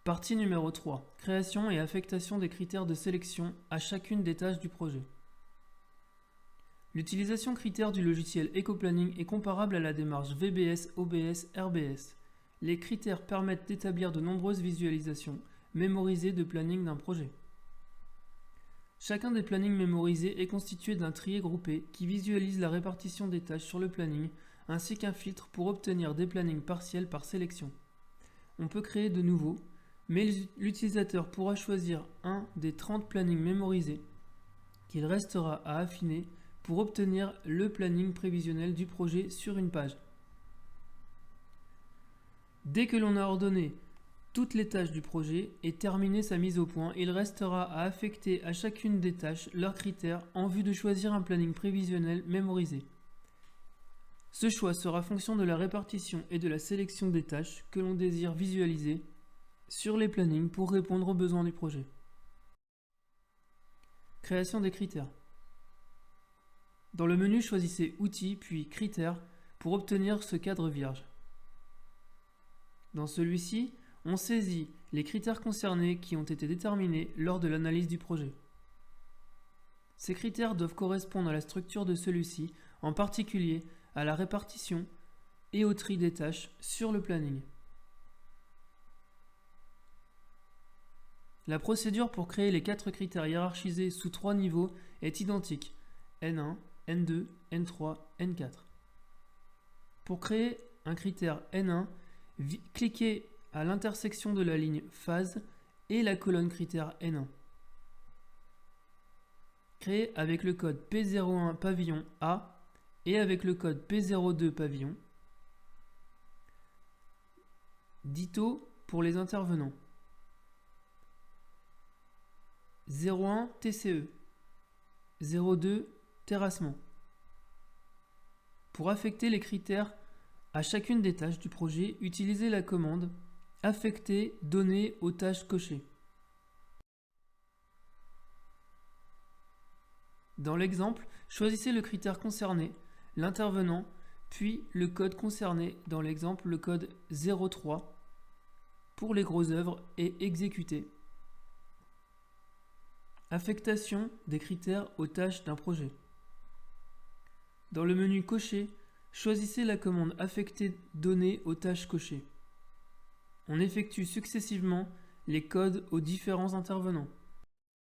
Partie numéro 3. Création et affectation des critères de sélection à chacune des tâches du projet. L'utilisation critères du logiciel EcoPlanning est comparable à la démarche VBS, OBS, RBS. Les critères permettent d'établir de nombreuses visualisations mémorisées de planning d'un projet. Chacun des plannings mémorisés est constitué d'un tri et groupé qui visualise la répartition des tâches sur le planning, ainsi qu'un filtre pour obtenir des plannings partiels par sélection. On peut créer de nouveaux, mais l'utilisateur pourra choisir un des 30 plannings mémorisés qu'il restera à affiner pour obtenir le planning prévisionnel du projet sur une page. Dès que l'on a ordonné toutes les tâches du projet et terminé sa mise au point, il restera à affecter à chacune des tâches leurs critères en vue de choisir un planning prévisionnel mémorisé. Ce choix sera fonction de la répartition et de la sélection des tâches que l'on désire visualiser sur les plannings pour répondre aux besoins du projet. Création des critères. Dans le menu, choisissez Outils puis Critères pour obtenir ce cadre vierge. Dans celui-ci, on saisit les critères concernés qui ont été déterminés lors de l'analyse du projet. Ces critères doivent correspondre à la structure de celui-ci, en particulier à la répartition et au tri des tâches sur le planning. La procédure pour créer les 4 critères hiérarchisés sous 3 niveaux est identique, N1, N2, N3, N4. Pour créer un critère N1, cliquez à l'intersection de la ligne phase et la colonne critère N1. Créé avec le code P01 pavillon A et avec le code P02 pavillon. Dito pour les intervenants. 01 TCE, 02 terrassement. Pour affecter les critères à chacune des tâches du projet, utilisez la commande affecter données aux tâches cochées. Dans l'exemple, choisissez le critère concerné, l'intervenant, puis le code concerné, dans l'exemple le code 03 pour les grosses œuvres et exécutez. Affectation des critères aux tâches d'un projet. Dans le menu Cocher, choisissez la commande affecter données aux tâches cochées. On effectue successivement les codes aux différents intervenants.